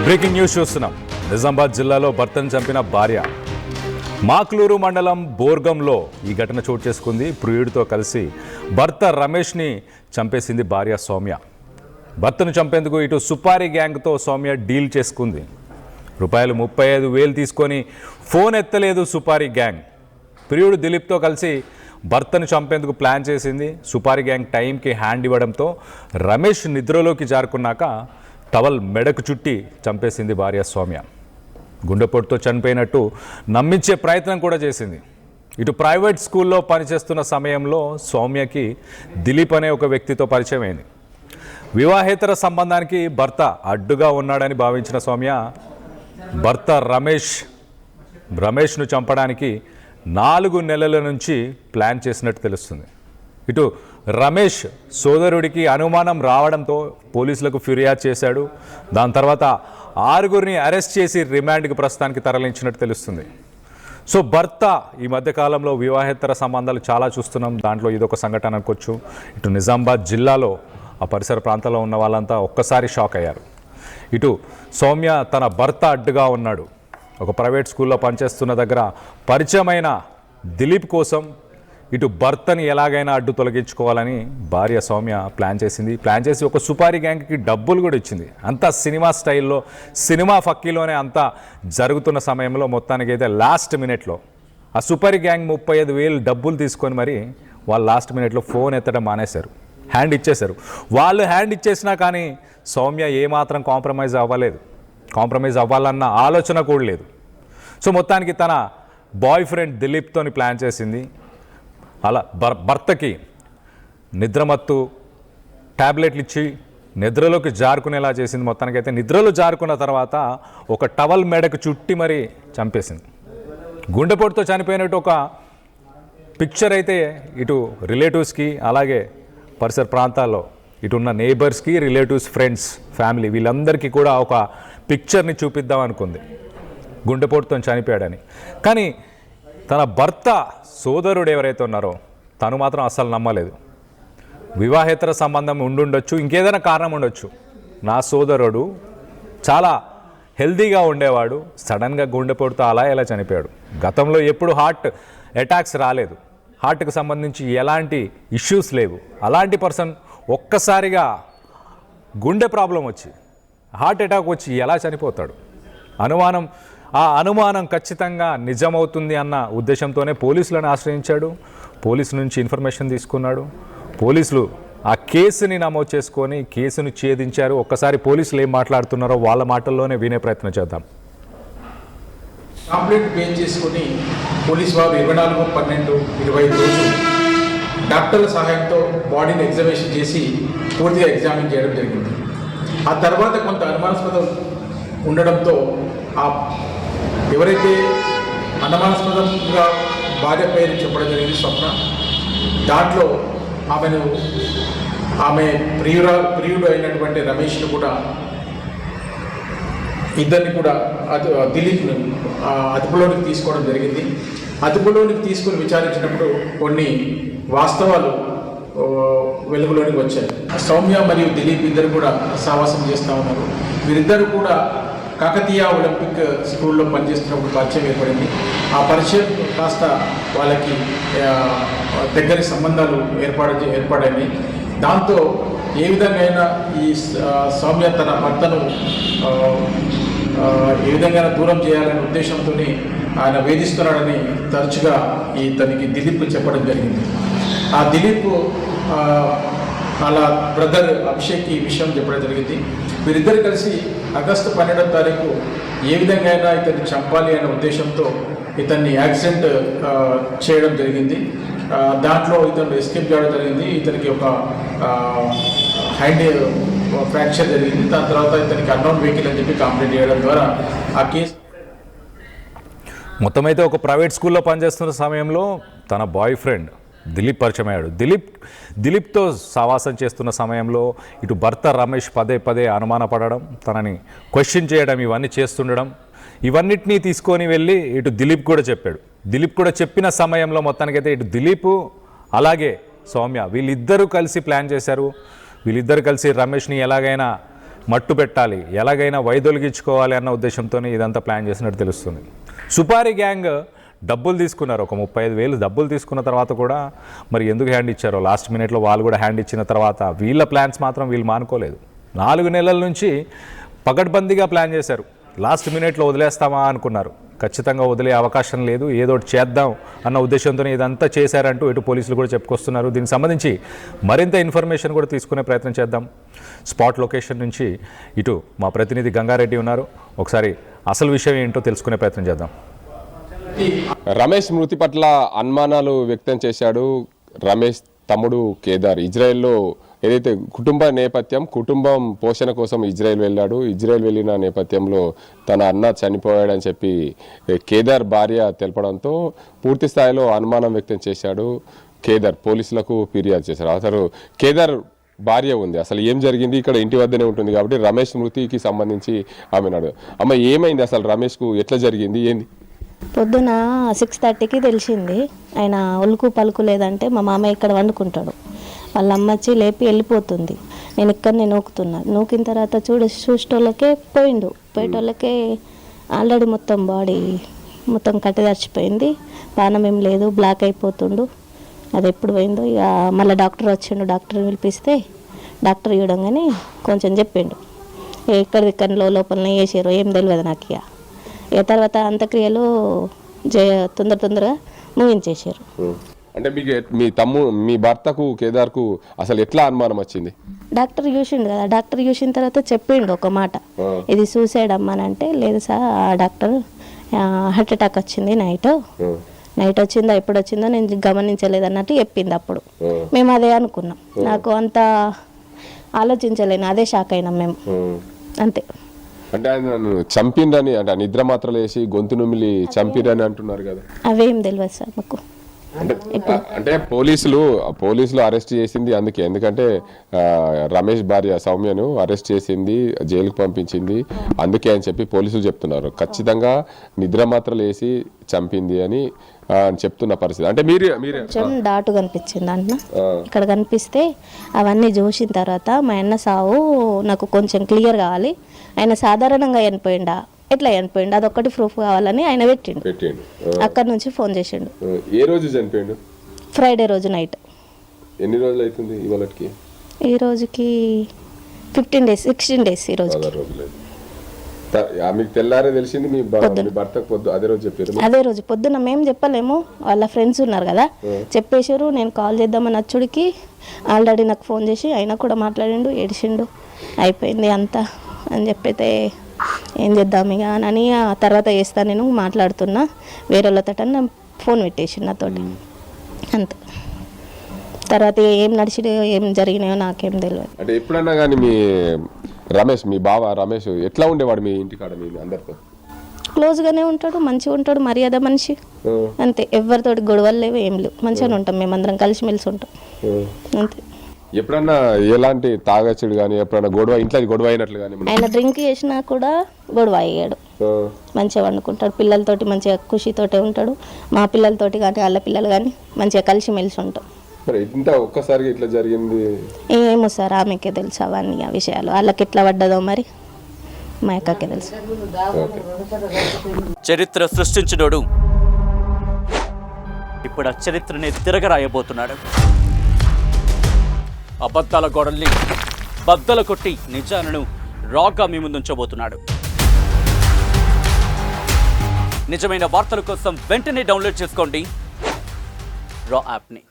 Breaking news చూస్తున్నాం. నిజామాబాద్ జిల్లాలో భర్తను చంపిన భార్య. మాక్లూరు మండలం బోర్గంలో ఈ ఘటన చోటు చేసుకుంది. ప్రియుడితో కలిసి భర్త రమేష్ని చంపేసింది భార్య సౌమ్య. భర్తను చంపేందుకు ఇటు సుపారీ గ్యాంగ్తో సౌమ్య డీల్ చేసుకుంది. రూపాయలు 35,000 తీసుకొని ఫోన్ ఎత్తలేదు సుపారీ గ్యాంగ్. ప్రియుడు దిలీప్తో కలిసి భర్తను చంపేందుకు ప్లాన్ చేసింది. సుపారీ గ్యాంగ్ టైంకి హ్యాండ్ ఇవ్వడంతో రమేష్ నిద్రలోకి జారుకున్నాక టవల్ మెడకు చుట్టి చంపేసింది భార్య సౌమ్య. గుండెపోటుతో చనిపోయినట్టు నమ్మించే ప్రయత్నం కూడా చేసింది. ఇటు ప్రైవేట్ స్కూల్లో పనిచేస్తున్న సమయంలో సౌమ్యకి దిలీప్ అనే ఒక వ్యక్తితో పరిచయం అయింది. వివాహేతర సంబంధానికి భర్త అడ్డుగా ఉన్నాడని భావించిన సౌమ్య భర్త రమేష్ను చంపడానికి 4 నెలల నుంచి ప్లాన్ చేసినట్టు తెలుస్తుంది. ఇటు రమేష్ సోదరుడికి అనుమానం రావడంతో పోలీసులకు ఫిర్యాదు చేశాడు. దాని తర్వాత 6గురిని అరెస్ట్ చేసి రిమాండ్కి ప్రస్తుతానికి తరలించినట్టు తెలుస్తుంది. సో భర్త ఈ మధ్యకాలంలో వివాహేతర సంబంధాలు చాలా చూస్తున్నాం. దాంట్లో ఇదొక సంఘటన అనుకోవచ్చు. ఇటు నిజామాబాద్ జిల్లాలో ఆ పరిసర ప్రాంతాల్లో ఉన్న వాళ్ళంతా ఒక్కసారి షాక్ అయ్యారు. ఇటు సౌమ్య తన భర్త అడ్డుగా ఉన్నాడు. ఒక ప్రైవేట్ స్కూల్లో పనిచేస్తున్న దగ్గర పరిచయమైన దిలీప్ కోసం ఇటు భర్తని ఎలాగైనా అడ్డు తొలగించుకోవాలని భార్య సౌమ్య ప్లాన్ చేసి ఒక సుపారీ గ్యాంగ్కి డబ్బులు కూడా ఇచ్చింది. అంతా సినిమా స్టైల్లో, సినిమా ఫక్కీలోనే అంతా జరుగుతున్న సమయంలో మొత్తానికి అయితే లాస్ట్ మినిట్లో ఆ సుపారీ గ్యాంగ్ 35,000 డబ్బులు తీసుకొని మరి వాళ్ళు లాస్ట్ మినిట్లో ఫోన్ ఎత్తడం మానేశారు, హ్యాండ్ ఇచ్చేశారు. వాళ్ళు హ్యాండ్ ఇచ్చేసినా కానీ సౌమ్య ఏమాత్రం కాంప్రమైజ్ అవ్వాలన్న ఆలోచన కూడా లేదు. సో మొత్తానికి తన బాయ్ ఫ్రెండ్ దిలీప్తోని ప్లాన్ చేసింది. అలా భర్తకి నిద్రమత్తు ట్యాబ్లెట్లు ఇచ్చి నిద్రలోకి జారుకునేలా చేసింది. మొత్తానికైతే నిద్రలో జారుకున్న తర్వాత ఒక టవల్ మెడకు చుట్టి మరీ చంపేసింది. గుండెపోటుతో చనిపోయినట్టు ఒక పిక్చర్ అయితే ఇటు రిలేటివ్స్కి, అలాగే పరిసర ప్రాంతాల్లో ఇటున్న నేబర్స్కి, రిలేటివ్స్, ఫ్రెండ్స్, ఫ్యామిలీ వీళ్ళందరికీ కూడా ఒక పిక్చర్ని చూపిద్దాం అనుకుంది గుండెపోటుతో చనిపోయాడని. కానీ తన భర్త సోదరుడు ఎవరైతే ఉన్నారో తను మాత్రం అస్సలు నమ్మలేదు. వివాహేతర సంబంధం ఉండుండొచ్చు, ఇంకేదైనా కారణం ఉండొచ్చు. నా సోదరుడు చాలా హెల్తీగా ఉండేవాడు, సడన్గా గుండెపోటుతో అలా ఎలా చనిపోయాడు. గతంలో ఎప్పుడు హార్ట్ అటాక్స్ రాలేదు, హార్ట్కి సంబంధించి ఎలాంటి ఇష్యూస్ లేవు. అలాంటి పర్సన్ ఒక్కసారిగా గుండె ప్రాబ్లం వచ్చి, హార్ట్ అటాక్ వచ్చి ఎలా చనిపోతాడు? ఆ అనుమానం ఖచ్చితంగా నిజమవుతుంది అన్న ఉద్దేశంతోనే పోలీసులను ఆశ్రయించాడు. పోలీసు నుంచి ఇన్ఫర్మేషన్ తీసుకున్నాడు. పోలీసులు ఆ కేసుని నమోదు చేసుకొని కేసును ఛేదించారు. ఒక్కసారి పోలీసులు ఏం మాట్లాడుతున్నారో వాళ్ళ మాటల్లోనే వినే ప్రయత్నం చేద్దాం. కంప్లైంట్ బేస్ చేసుకుని పోలీసు వారు 24/12/25 రోజు డాక్టర్ల సహాయంతో బాడీని ఎగ్జామినేషన్ చేసి పూర్తిగా ఎగ్జామిన్ చేయడం జరిగింది. ఆ తర్వాత కొంత అనుమానాస్పదం ఉండడంతో ఎవరైతే అనుమానాస్పదంగా భార్య పేరు చెప్పడం జరిగింది స్వప్న, దాంట్లో ఆమె ప్రియుడు అయినటువంటి రమేష్ను కూడా, ఇద్దరిని కూడా దిలీప్ను అదుపులోనికి తీసుకోవడం జరిగింది. అదుపులోనికి తీసుకుని విచారించినప్పుడు కొన్ని వాస్తవాలు వెలుగులోనికి వచ్చాయి. సౌమ్య మరియు దిలీప్ ఇద్దరు కూడా సావాసం చేస్తూ ఉన్నారు. వీరిద్దరు కూడా కాకతీయ ఒలింపిక్ స్కూల్లో పనిచేస్తున్నప్పుడు పరిచయం ఏర్పడింది. ఆ పరిచయం కాస్త వాళ్ళకి దగ్గరి సంబంధాలు ఏర్పడాయి. దాంతో ఏ విధంగా అయినా ఈ సౌమ్య తన భర్తను ఏ విధంగా దూరం చేయాలనే ఉద్దేశంతో ఆయన వేధిస్తున్నాడని తరచుగా తనకి దిలీప్ చెప్పడం జరిగింది. ఆ దిలీప్ అలా బ్రదర్ అభిషేక్ ఈ విషయం చెప్పడం జరిగింది. వీరిద్దరు కలిసి ఆగస్టు 12వ తారీఖు ఏ విధంగా అయినా ఇతన్ని చంపాలి అనే ఉద్దేశంతో ఇతన్ని యాక్సిడెంట్ చేయడం జరిగింది. దాంట్లో ఇతను ఎస్కేప్ చేయడం జరిగింది. ఇతనికి ఒక హ్యాండ్ ఫ్రాక్చర్ జరిగింది. దాని తర్వాత ఇతనికి అన్నోన్ వెహికల్ అని చెప్పి కంప్లైంట్ చేయడం ద్వారా ఆ కేసు మొత్తం అయితే ఒక ప్రైవేట్ స్కూల్లో పనిచేస్తున్న సమయంలో తన బాయ్ ఫ్రెండ్ దిలీప్ పరిచయం అయ్యాడు. దిలీప్తో సావాసం చేస్తున్న సమయంలో ఇటు భర్త రమేష్ పదే అనుమానపడడం, తనని క్వశ్చన్ చేయడం, ఇవన్నీ చేస్తుండడం, ఇవన్నిటినీ తీసుకొని వెళ్ళి ఇటు దిలీప్ కూడా చెప్పాడు. దిలీప్ కూడా చెప్పిన సమయంలో మొత్తానికైతే ఇటు దిలీప్ అలాగే సౌమ్య వీళ్ళిద్దరూ కలిసి ప్లాన్ చేశారు. వీళ్ళిద్దరు కలిసి రమేష్ని ఎలాగైనా మట్టు పెట్టాలి, ఎలాగైనా వైదొలిగించుకోవాలి అన్న ఉద్దేశంతోనే ఇదంతా ప్లాన్ చేసినట్టు తెలుస్తుంది. సుపారీ గ్యాంగ్ డబ్బులు తీసుకున్నారు, ఒక 35,000 డబ్బులు తీసుకున్న తర్వాత కూడా మరి ఎందుకు హ్యాండ్ ఇచ్చారో లాస్ట్ మినిట్లో వాళ్ళు కూడా హ్యాండ్ ఇచ్చిన తర్వాత వీళ్ళ ప్లాన్స్ మాత్రం వీళ్ళు మానుకోలేదు. 4 నెలల నుంచి పకడ్బందీగా ప్లాన్ చేశారు. లాస్ట్ మినిట్లో వదిలేస్తామా అనుకున్నారు, ఖచ్చితంగా వదిలే అవకాశం లేదు, ఏదో ఒకటి చేద్దాం అన్న ఉద్దేశంతోనే ఇదంతా చేశారంటూ ఇటు పోలీసులు కూడా చెప్పుకొస్తున్నారు. దీనికి సంబంధించి మరింత ఇన్ఫర్మేషన్ కూడా తీసుకునే ప్రయత్నం చేద్దాం. స్పాట్ లొకేషన్ నుంచి ఇటు మా ప్రతినిధి గంగారెడ్డి ఉన్నారు, ఒకసారి అసలు విషయం ఏంటో తెలుసుకునే ప్రయత్నం చేద్దాం. రమేష్ మృతి పట్ల అనుమానాలు వ్యక్తం చేశాడు రమేష్ తమ్ముడు కేదార్. ఇజ్రాయెల్లో ఏదైతే కుటుంబం పోషణ కోసం ఇజ్రాయెల్ వెళ్ళాడు. ఇజ్రాయెల్ వెళ్ళిన నేపథ్యంలో తన అన్న చనిపోయాడని చెప్పి కేదార్ భార్య తెలపడంతో పూర్తి స్థాయిలో అనుమానం వ్యక్తం చేశాడు కేదార్. పోలీసులకు ఫిర్యాదు చేశారు. అసలు కేదార్ భార్య ఉంది, అసలు ఏం జరిగింది, ఇక్కడ ఇంటి వద్దనే ఉంటుంది కాబట్టి రమేష్ మృతికి సంబంధించి ఆమె అమ్మ ఏమైంది, అసలు రమేష్కు ఎట్లా జరిగింది, ఏంది? పొద్దున 6:30కి తెలిసింది. ఆయన ఉలుకు పలుకు లేదంటే మా మామయ్య ఇక్కడ వండుకుంటాడు, వాళ్ళ అమ్మ వచ్చి లేపి వెళ్ళిపోతుంది. నేను ఇక్కడనే నూకుతున్నా. నూకిన తర్వాత చూసేటోళ్ళకే పోయేటోళ్ళకే ఆల్రెడీ మొత్తం బాడీ మొత్తం కట్టదర్చిపోయింది, ప్రాణం ఏం లేదు, బ్లాక్ అయిపోతుండు. అది ఎప్పుడు పోయిందో ఇక మళ్ళీ డాక్టర్ వచ్చిండు. డాక్టర్ పిలిపిస్తే డాక్టర్ ఇవ్వడంగానే కొంచెం చెప్పిండు, ఇక్కడ లోపలనే వేసారు, ఏం తెలియదు నాకు. ఇక తర్వాత అంత్యక్రియలు తొందరగా ముగించేసారు. అంటే మీకు మీ భర్తకు కేదార్కు అసలు ఎట్లా అనుమానం వచ్చింది? డాక్టర్ చూసిండు కదా, డాక్టర్ చూసిన తర్వాత చెప్పిండు ఒక మాట, ఇది సూసైడ్ అమ్మానంటే లేదు సార్, ఆ డాక్టర్ హార్ట్ అటాక్ వచ్చింది, నైట్ వచ్చిందా ఎప్పుడు వచ్చిందో నేను గమనించలేదు అన్నట్టు చెప్పింది. అప్పుడు మేము అదే అనుకున్నాం, నాకు అంత ఆలోచించలేను, అదే షాక్ అయినాం మేము అంతే. అంటే ఆయన నన్ను చంపిండ్రని, అంటే నిద్ర మాత్రలు వేసి గొంతు నుమిలి చంపిరని అంటున్నారు కదా, అవేం తెలియదు సార్ మాకు. అంటే పోలీసులు అరెస్ట్ చేసింది అందుకే, ఎందుకంటే రమేష్ భార్య సౌమ్యను అరెస్ట్ చేసింది, జైలుకు పంపించింది అందుకే అని చెప్పి పోలీసులు చెప్తున్నారు. ఖచ్చితంగా నిద్ర మాత్రలు వేసి చంపింది అని చెప్తున్న పరిస్థితి. అంటే మీరే కొంచెం డాటు కనిపించింది అన్న, ఇక్కడ కనిపిస్తే అవన్నీ చూసిన తర్వాత మా అన్న సావు నాకు కొంచెం క్లియర్ కావాలి, ఆయన సాధారణంగా చనిపోయిండా ఎట్లా చనిపోయిండు అదొక్కటి ప్రూఫ్ కావాలని ఆయన పెట్టిండు. అక్కడ నుంచి ఫోన్ చేసిండు. ఏ రోజు చనిపోయిండు? ఫ్రైడే రోజు నైట్. ఎన్ని రోజులు అవుతుంది ఇవాళకి? ఈ రోజుకి 16 డేస్. ఈ రోజు మీకు తెల్లారే తెలిసింది, మీ భర్తకు అదే రోజు చెప్పారు? అదే రోజు పొద్దున్న మేము చెప్పలేము, వాళ్ళ ఫ్రెండ్స్ ఉన్నారు కదా చెప్పేశారు. నేను కాల్ చేద్దామని అచ్చుడికి ఆల్రెడీ నాకు ఫోన్ చేసి ఆయన కూడా మాట్లాడిండు, ఏడిచిండు, అయిపోయింది అంతా అని చెప్పైతే ఏం చేద్దాం ఇక అని ఆ తర్వాత చేస్తా నేను మాట్లాడుతున్నా వేరే వాళ్ళతో ఫోన్ పెట్టేసి నాతోటి అంతే. తర్వాత ఏం నడిచినాయో ఏం జరిగినాయో నాకేం తెలియదు. అంటే ఎప్పుడన్నా కానీ మీ బావ రమేష్ ఎట్లా ఉండేవాడు మీ ఇంటికాడ? మీ అందరితో క్లోజ్గానే ఉంటాడు, మంచిగా ఉంటాడు, మర్యాద మనిషి అంతే. ఎవరితోటి గొడవలు లేవు, ఏం లేవు, మంచిగానే ఉంటాం, మేమందరం కలిసిమెలిసి ఉంటాం అంతే. ఎప్పుడన్నా ఎలాంటి తాగచ్చుడు కానీ ఎప్పుడన్నా ఇంట్లో గొడవ అయినట్లు కానీ? ఆయన డ్రింక్ చేసినా కూడా గొడవ అయ్యాడు, మంచిగా వండుకుంటాడు, పిల్లలతోటి మంచిగా ఖుషితోటే ఉంటాడు, మా పిల్లలతోటి కానీ వాళ్ళ పిల్లలు కానీ మంచిగా కలిసిమెలిసి ఉంటాం. ఇంత ఒక్కసారిగా ఇట్లా జరిగింది ఏమో సార్, ఆమెకే తెలుసు అవన్నీ ఆ విషయాలు, వాళ్ళకి ఎట్లా పడ్డదో మరి మా అక్కకే తెలుసు. చరిత్ర సృష్టించినోడు ఇప్పుడు ఆ చరిత్రని తిరగరాయబోతున్నాడు. అబద్ధాల గోడల్ని బద్దలు కొట్టి నిజాలను రాగా మీ ముందుంచబోతున్నాడు. నిజమైన వార్తల కోసం వెంటనే డౌన్లోడ్ చేసుకోండి రా యాప్ని.